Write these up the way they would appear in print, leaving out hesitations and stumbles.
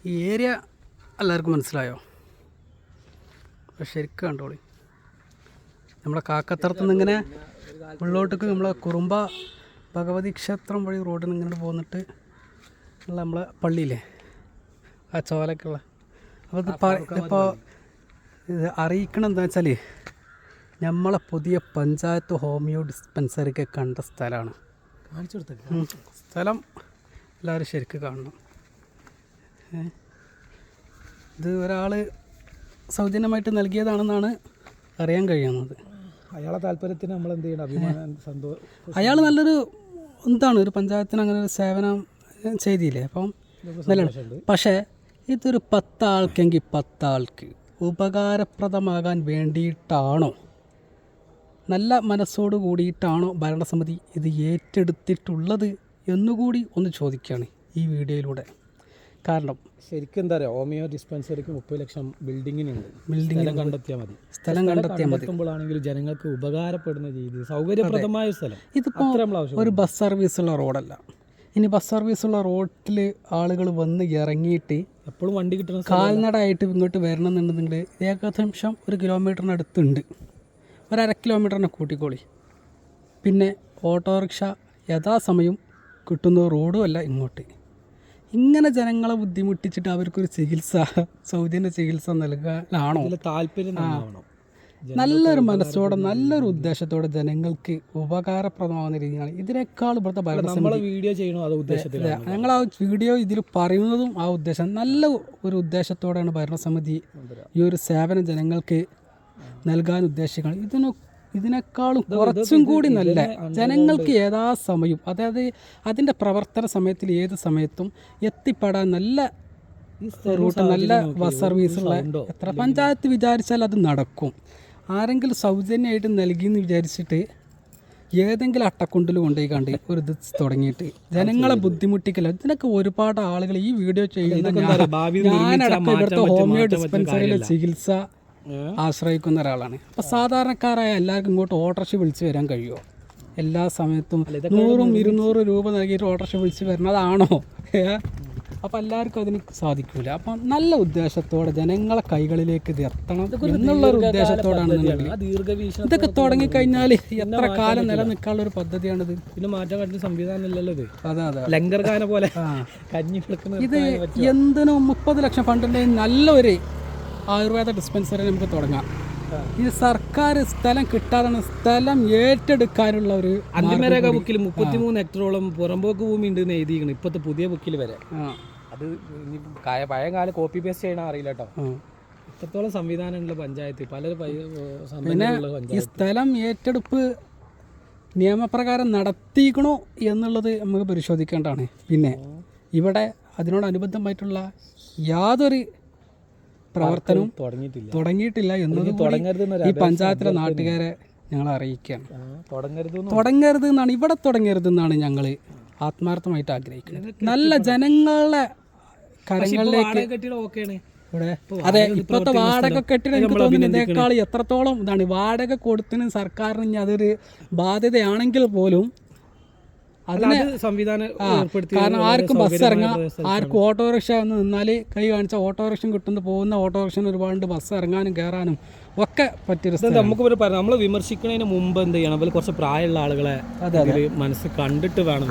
ഈ ഏരിയ എല്ലാവർക്കും മനസ്സിലായോ? ശരിക്കും കണ്ടോളി. നമ്മളെ കാക്കത്തറത്തുനിന്ന് ഇങ്ങനെ ഉള്ളോട്ടേക്ക് നമ്മളെ കുറുമ്പ ഭഗവതി ക്ഷേത്രം വഴി റോഡിൽ നിന്ന് ഇങ്ങനെ പോന്നിട്ട് ഉള്ള നമ്മളെ പള്ളിയില്ലേ, ആ ചോലക്കുള്ള. അപ്പോൾ ഇതിപ്പോൾ ഇത് അറിയിക്കണം എന്താ വെച്ചാൽ നമ്മളെ പുതിയ പഞ്ചായത്ത് ഹോമിയോ ഡിസ്പെൻസറിക്ക് കണ്ട സ്ഥലമാണ്. കാണിച്ചു കൊടുത്ത സ്ഥലം എല്ലാവരും ശരിക്കും കാണണം. ഇത് ഒരാൾ സൗജന്യമായിട്ട് നൽകിയതാണെന്നാണ് അറിയാൻ കഴിയുന്നത്. അയാളെ താല്പര്യത്തിന് നമ്മൾ എന്ത് ചെയ്യണം? അഭിമാനം, സന്തോഷം. അയാൾ നല്ലൊരു ഒരു പഞ്ചായത്തിന് അങ്ങനെ ഒരു സേവനം ചെയ്തില്ലേ, അപ്പം നല്ലതാണ്. പക്ഷേ ഇതൊരു 10 ആൾക്കെങ്കിൽ 10 ആൾക്ക് ഉപകാരപ്രദമാകാൻ വേണ്ടിയിട്ടാണോ, നല്ല മനസ്സോട് കൂടിയിട്ടാണോ ഭരണസമിതി ഇത് ഏറ്റെടുത്തിട്ടുള്ളത് എന്നുകൂടി ഒന്ന് ചോദിക്കുകയാണ് ഈ വീഡിയോയിലൂടെ. കാരണം ശരിക്കും എന്താ പറയുക, ഹോമിയോ ഡിസ്പെൻസറിക്ക് 30 ലക്ഷം ബിൽഡിങ്ങിനുണ്ട്. കണ്ടെത്തിയാൽ മതി. സ്ഥലം കണ്ടെത്തുമ്പോഴാണെങ്കിൽ ജനങ്ങൾക്ക് ഉപകാരപ്പെടുന്ന രീതിയിൽ സൗകര്യപ്രദമായ സ്ഥലം. ഇതിപ്പോൾ ഒരു ബസ് സർവീസുള്ള റോഡല്ല. ഇനി ബസ് സർവീസുള്ള റോഡിൽ ആളുകൾ വന്ന് ഇറങ്ങിയിട്ട് എപ്പോഴും വണ്ടി കിട്ടുന്ന കാൽനടയായിട്ട് ഇങ്ങോട്ട് വരണം എന്നുണ്ടെങ്കിൽ ഏകദേശം 1 കിലോമീറ്ററിനടുത്തുണ്ട്. 1.5 കിലോമീറ്ററിനെ കൂട്ടിക്കോളി. പിന്നെ ഓട്ടോറിക്ഷ യഥാസമയം കിട്ടുന്ന റോഡുമല്ല ഇങ്ങോട്ട്. ഇങ്ങനെ ജനങ്ങളെ ബുദ്ധിമുട്ടിച്ചിട്ട് അവർക്കൊരു സൗജന്യ ചികിത്സ നൽകാനാണോ താല്പര്യം? നല്ലൊരു മനസ്സോടെ നല്ലൊരു ഉദ്ദേശത്തോടെ ജനങ്ങൾക്ക് ഉപകാരപ്രദമാകുന്ന രീതിയാണ്. ഇതിനേക്കാൾ ഇവിടുത്തെ ഭരണസമിതി വീഡിയോ ചെയ്യണോ അതോ ഉദ്ദേശത്തിൽ ഞങ്ങൾ ആ വീഡിയോ ഇതിൽ പറയുന്നതും ആ ഉദ്ദേശം, നല്ല ഒരു ഉദ്ദേശത്തോടെയാണ് ഭരണസമിതി ഈ ഒരു സേവനം ജനങ്ങൾക്ക് നൽകാൻ ഉദ്ദേശിക്കുന്നത്. ഇതിനേക്കാളും കുറച്ചും കൂടി നല്ല ജനങ്ങൾക്ക് യഥാസമയം, അതായത് അതിൻ്റെ പ്രവർത്തന സമയത്തിൽ ഏത് സമയത്തും എത്തിപ്പെടാൻ നല്ല റൂട്ട്, നല്ല ബസ് സർവീസുള്ള എത്ര പഞ്ചായത്ത് വിചാരിച്ചാൽ അത് നടക്കും. ആരെങ്കിലും സൗജന്യമായിട്ട് നൽകിയെന്ന് വിചാരിച്ചിട്ട് ഏതെങ്കിലും അട്ടക്കുണ്ടിൽ കൊണ്ടുപോയി കണ്ട് ഒരു ഇത് തുടങ്ങിയിട്ട് ജനങ്ങളെ ബുദ്ധിമുട്ടിക്കില്ല. ഇതിനൊക്കെ ഒരുപാട് ആളുകൾ ഈ വീഡിയോ ചെയ്യുന്ന ഞാനടക്കം ഇവിടുത്തെ ഹോമിയോ ഡിസ്പെൻസറിയിലെ ചികിത്സ ആശ്രയിക്കുന്ന ഒരാളാണ്. അപ്പോൾ സാധാരണക്കാരായ എല്ലാവർക്കും ഇങ്ങോട്ട് ഓട്ടോറിക്ഷ വിളിച്ച് വരാൻ കഴിയുമോ? എല്ലാ സമയത്തും 100-200 രൂപ നൽകിയിട്ട് ഓട്ടോറിക്ഷ വിളിച്ച് വരുന്നതാണോ? അപ്പോൾ എല്ലാവർക്കും അതിന് സാധിക്കില്ല. അപ്പം നല്ല ഉദ്ദേശത്തോടെ ജനങ്ങളെ കൈകളിലേക്ക് ഇത് എത്തണം എന്നുള്ളൊരു ഉദ്ദേശത്തോടാണ്. ഇതൊക്കെ തുടങ്ങിക്കഴിഞ്ഞാൽ എത്ര കാലം നിലനിൽക്കാനുള്ള ഒരു പദ്ധതിയാണിത്. പിന്നെ മാറ്റം കണ്ടിട്ട് സംവിധാനം ഇല്ലല്ലോ ഇത്. അതെ ലങ്കർഖാന പോലെ കഞ്ഞി. ഇത് എന്തിനും 30 ലക്ഷം ഫണ്ടിൻ്റെ നല്ലൊരു ആയുർവേദ ഡിസ്പെൻസറി നമുക്ക് തുടങ്ങാം. ഈ സർക്കാർ സ്ഥലം കിട്ടാതാണ്, സ്ഥലം ഏറ്റെടുക്കാനുള്ള ഒരു അന്തിമരേഖ ബുക്കിൽ 33 ഹെക്ടറോളം പുറമ്പോക്ക് ഭൂമി ഉണ്ട് എന്ന് എഴുതിയിരിക്കണം. ഇപ്പോഴത്തെ പുതിയ ബുക്കിൽ വരെ. അത് പഴയ കാലം കോപ്പി പേസ്റ്റ് ചെയ്യണം അറിയില്ല കേട്ടോ. ഇത്രത്തോളം സംവിധാനമുള്ള പഞ്ചായത്ത്, പലരും. പിന്നെ ഈ സ്ഥലം ഏറ്റെടുപ്പ് നിയമപ്രകാരം നടത്തിക്കണോ എന്നുള്ളത് നമുക്ക് പരിശോധിക്കേണ്ടതാണ്. പിന്നെ ഇവിടെ അതിനോടനുബന്ധമായിട്ടുള്ള യാതൊരു പ്രവർത്തനവും തുടങ്ങിയിട്ടില്ല എന്നത് ഈ പഞ്ചായത്തിലെ നാട്ടുകാരെ ഞങ്ങൾ അറിയിക്കുകയാണ്. തുടങ്ങരുത് എന്നാണ്, ഇവിടെ തുടങ്ങരുത് എന്നാണ് ഞങ്ങൾ ആത്മാർത്ഥമായിട്ട് ആഗ്രഹിക്കുന്നത്. നല്ല ജനങ്ങളുടെ കരങ്ങളിലേക്ക്. അതെ, ഇപ്പോഴത്തെ വാടക കെട്ടിടം എനിക്ക് തോന്നുന്നു ഇതിനേക്കാൾ എത്രത്തോളം ഇതാണ്. വാടക കൊടുത്തിന് സർക്കാരിന് ഇനി അതൊരു ബാധ്യതയാണെങ്കിൽ പോലും അതിന് സംവിധാനം, കാരണം ആർക്കും ബസ് ഇറങ്ങാം, ആർക്കും ഓട്ടോറിക്ഷ ഒന്ന് നിന്നാൽ കൈ കാണിച്ചാൽ ഓട്ടോറിക്ഷ കിട്ടുന്ന പോകുന്ന ഓട്ടോറിക്ഷ ഒരുപാട് ബസ് ഇറങ്ങാനും കയറാനും ഒക്കെ പറ്റിയൊരു സ്ഥലം. നമുക്ക് പറയാം, നമ്മൾ വിമർശിക്കുന്നതിന് മുമ്പ് എന്ത് ചെയ്യണം, അതിൽ കുറച്ച് പ്രായമുള്ള ആളുകളെ മനസ്സ് കണ്ടിട്ട് വേണം.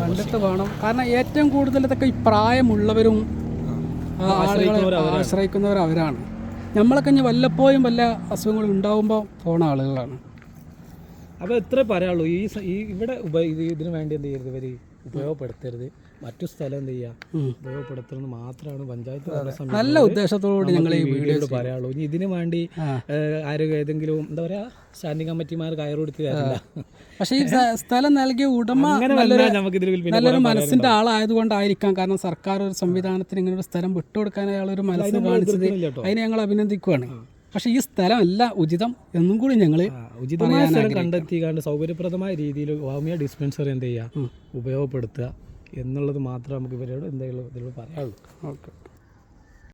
കാരണം ഏറ്റവും കൂടുതൽ ഇതൊക്കെ ഈ പ്രായമുള്ളവരും ആശ്രയിക്കുന്നവർ അവരാണ്. നമ്മളൊക്കെ ഇനി വല്ലപ്പോഴും വല്ല അസുഖങ്ങൾ ഉണ്ടാകുമ്പോൾ പോണ ആളുകളാണ്. അപ്പോൾ എത്ര പറയാനുള്ളൂ, ഈ ഇവിടെ ഇതിനു വേണ്ടി എന്ത് ചെയ്യരുത്, ഇവർ ഉപയോഗപ്പെടുത്തരുത്. മറ്റു സ്ഥലം എന്ത് ചെയ്യുക, ഉപയോഗപ്പെടുത്തണമെന്ന് മാത്രമാണ് പഞ്ചായത്ത് നല്ല ഉദ്ദേശത്തോടുകൂടി ഞങ്ങൾ ഈ വീഡിയോയിൽ പറയാനുള്ളൂ. ഇനി ഇതിനു വേണ്ടി ആരും ഏതെങ്കിലും എന്താ പറയുക സ്റ്റാൻഡിംഗ് കമ്മിറ്റിമാർ കയറെടുത്ത് തരില്ല. പക്ഷേ ഈ സ്ഥലം നൽകിയ ഉടമ നല്ലൊരു മനസ്സിന്റെ ആളായതുകൊണ്ടായിരിക്കാം. കാരണം സർക്കാർ ഒരു സംവിധാനത്തിന് ഇങ്ങനെ ഒരു സ്ഥലം വിട്ടുകൊടുക്കാൻ അയാളൊരു മനസ്സ് കാണിച്ചത്, അതിനെ ഞങ്ങൾ അഭിനന്ദിക്കുകയാണ്. പക്ഷേ ഈ സ്ഥലമല്ല ഉചിതം എന്നും കൂടി ഞങ്ങൾ ഉചിതമായ സ്ഥലം കണ്ടെത്തിക്കാണ്ട് സൗകര്യപ്രദമായ രീതിയിൽ ഹോമിയോ ഡിസ്പെൻസറി എന്ത് ചെയ്യുക, ഉപയോഗപ്പെടുത്തുക എന്നുള്ളത് മാത്രമേ നമുക്ക് ഇവരോട് എന്തെങ്കിലും ഇതിലൂടെ പറയാനുള്ളൂ. ഓക്കെ.